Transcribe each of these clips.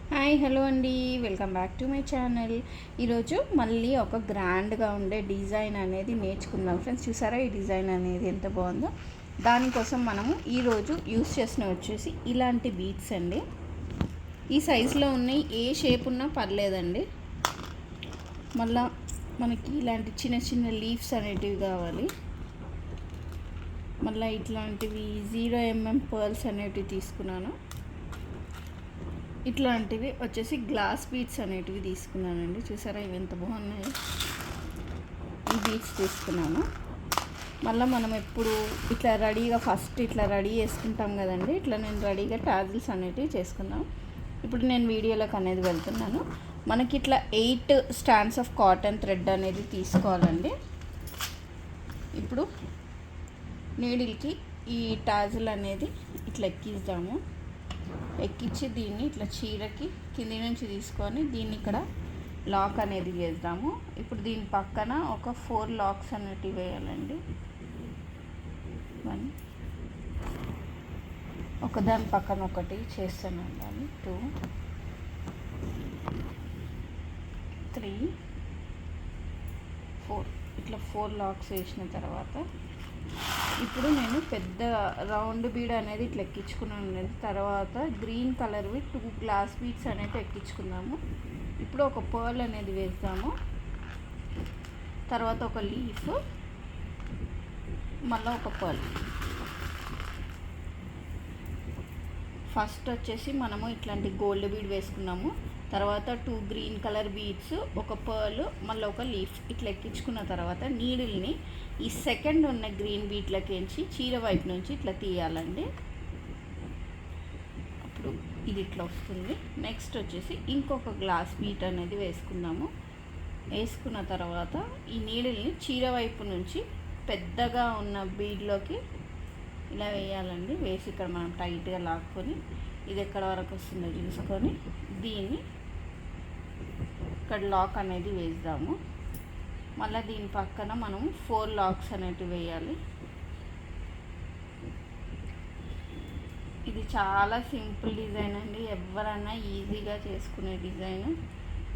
Hi hello అండి, welcome back to my channel. ఈరోజు మళ్ళీ ఒక గ్రాండ్గా ఉండే డిజైన్ అనేది నేర్చుకుందాం ఫ్రెండ్స్. చూసారా ఈ డిజైన్ అనేది ఎంత బాగుందో. దానికోసం మనము ఈరోజు యూస్ చేసిన వచ్చేసి ఇలాంటి బీడ్స్ అండి. ఈ సైజులో ఉన్నాయి, ఏ షేప్ ఉన్నా పర్లేదండి. మళ్ళా మనకి ఇలాంటి చిన్న చిన్న లీవ్స్ అనేటివి కావాలి. మళ్ళీ ఇట్లాంటివి 0mm పర్ల్స్ అనేటివి తీసుకున్నాను. ఇట్లాంటివి వచ్చేసి గ్లాస్ బీడ్స్ అనేటివి తీసుకున్నానండి. చూసారా ఇవి ఎంత బాగున్నాయి. ఈ బీడ్స్ తీసుకున్నాను. మళ్ళీ మనం ఎప్పుడు ఇట్లా రెడీగా ఫస్ట్ ఇట్లా రెడీ చేసుకుంటాం కదండి, ఇట్లా నేను రెడీగా టాజిల్స్ అనేటివి చేసుకుందాం. ఇప్పుడు నేను వీడియోలోకి అనేది వెళ్తున్నాను. మనకి ఇట్లా 8 స్టాండ్స్ ఆఫ్ కాటన్ థ్రెడ్ అనేది తీసుకోవాలండి. ఇప్పుడు నీడిల్కి ఈ టాజిల్ అనేది ఇట్లా ఎక్కిద్దాము. ఎక్కించి దీన్ని ఇట్లా చీరకి కింది నుంచి తీసుకొని దీన్ని ఇక్కడ లాక్ అనేది వేద్దాము. ఇప్పుడు దీని పక్కన ఒక 4 లాక్స్ అనేటివి వేయాలండి. 1 ఒకదాని పక్కన ఒకటి చేస్తూనే ఉండాలి. 2 3 4 ఇట్లా 4 లాక్స్ వేసిన తర్వాత ఇప్పుడు నేను పెద్ద రౌండ్ బీడ్ అనేది ఇట్లా ఎక్కించుకున్నాను. తర్వాత గ్రీన్ కలర్వి 2 గ్లాస్ బీడ్స్ అనేవి ఎక్కించుకుందాము. ఇప్పుడు ఒక పర్ల్ అనేది వేస్తాము. తర్వాత ఒక లీఫ్, మళ్ళీ ఒక పర్ల్. ఫస్ట్ వచ్చేసి మనము ఇట్లాంటి గోల్డ్ బీడ్ వేసుకున్నాము. తర్వాత 2 గ్రీన్ కలర్ బీడ్స్, ఒక పర్ల్, మళ్ళీ ఒక లీఫ్ ఇట్లా ఎక్కించుకున్న తర్వాత నీడిల్ని ఈ సెకండ్ ఉన్న గ్రీన్ బీట్లకించి చీర వైపు నుంచి ఇట్లా తీయాలండి. అప్పుడు ఇది ఇట్లా వస్తుంది. నెక్స్ట్ వచ్చేసి ఇంకొక గ్లాస్ బీట్ అనేది వేసుకుందాము. వేసుకున్న తర్వాత ఈ నీడిల్ని చీర వైపు నుంచి పెద్దగా ఉన్న బీడ్లోకి ఇలా వేయాలండి. వేసి ఇక్కడ మనం టైట్గా లాక్కొని ఇది ఎక్కడ వరకు వస్తుందో చూసుకొని దీన్ని ఇక్కడ లాక్ అనేది వేద్దాము. మళ్ళీ దీని పక్కన మనము 4 లాక్స్ అనేటివి వేయాలి. ఇది చాలా సింపుల్ డిజైన్ అండి, ఎవరైనా ఈజీగా చేసుకునే డిజైన్.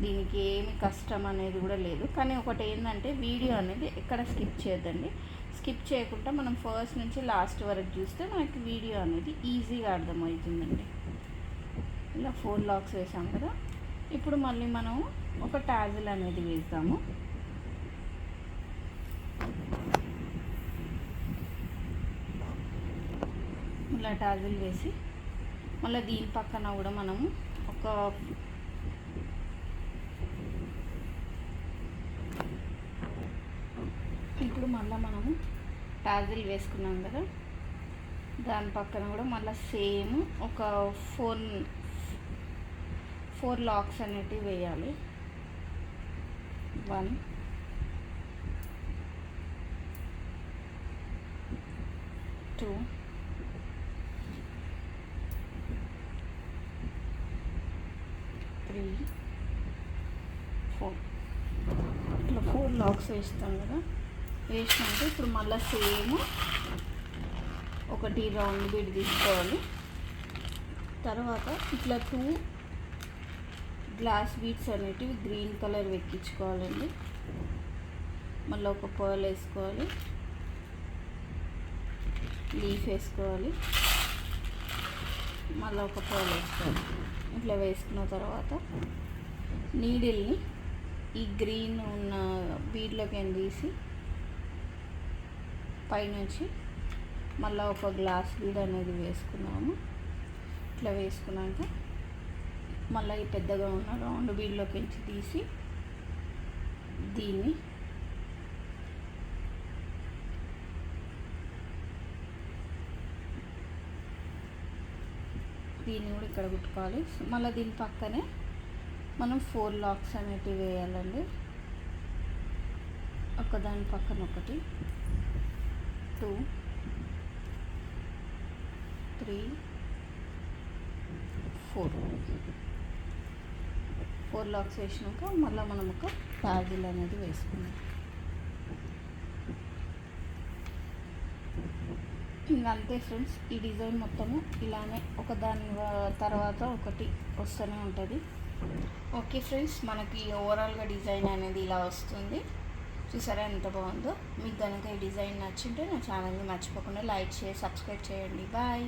దీనికి ఏమి కష్టం అనేది కూడా లేదు. కానీ ఒకటి ఏంటంటే వీడియో అనేది ఎక్కడ స్కిప్ చేయొద్దండి. స్కిప్ చేయకుండా మనం ఫస్ట్ నుంచి లాస్ట్ వరకు చూస్తే మనకి వీడియో అనేది ఈజీగా అర్థమవుతుందండి. ఇలా 4 లాక్స్ వేసాం కదా. ఇప్పుడు మళ్ళీ మనం ఒక టాజిల్ అనేది వేద్దాము. ఇలా టాజిల్ వేసి మళ్ళీ దీని పక్కన కూడా మనము ఒక ఇప్పుడు మళ్ళీ మనము టాజిల్ వేసుకున్నాం కదా, దాని పక్కన కూడా మళ్ళీ సేమ్ ఒక 4 లాక్స్ అనేటివి వేయాలి. 1 2 3 4 ఇట్లా 4 లాక్స్ వేస్తాం కదా. వేసినాక ఇప్పుడు మళ్ళీ సేమ్ ఒకటి రౌండ్ బీడ్ తీసుకోవాలి. తర్వాత ఇట్లా 2 గ్లాస్ బీడ్స్ అనేటివి గ్రీన్ కలర్ ఎక్కించుకోవాలండి. మళ్ళీ ఒక పర్ల్ వేసుకోవాలి, లీఫ్ వేసుకోవాలి, మళ్ళీ ఒక పర్ల్ వేసుకోవాలి. ఇట్లా వేసుకున్న తర్వాత నీడిల్ని ఈ గ్రీన్ ఉన్న బీడ్లోకి తీసి పైనుంచి మళ్ళీ ఒక గ్లాస్ బీడ్ అనేది వేసుకున్నాము. ఇట్లా వేసుకున్నాక మళ్ళీ ఈ పెద్దగా ఉన్న రౌండ్ బీడ్లోకి తీసి దీన్ని కూడా ఇక్కడ కుట్టుకోవాలి. మళ్ళీ దీని పక్కనే మనం 4 లాక్స్ అనేటివి వేయాలండి. ఒకదాని పక్కన ఒకటి 2 3 4 లాక్స్ వేసినాక మళ్ళీ మనం ఒక టాజిల్ అనేది వేసుకున్నాం. ఇంకా అంతే ఫ్రెండ్స్, ఈ డిజైన్ మొత్తము ఇలానే ఒక దాని తర్వాత ఒకటి వస్తూనే ఉంటుంది. ఓకే ఫ్రెండ్స్, మనకి ఓవరాల్గా డిజైన్ అనేది ఇలా వస్తుంది. చూసారా ఎంత బాగుందో. మీకు కనుక ఈ డిజైన్ నచ్చింటే నా ఛానల్ని మర్చిపోకుండా లైక్ చేసి సబ్స్క్రైబ్ చేయండి. బాయ్.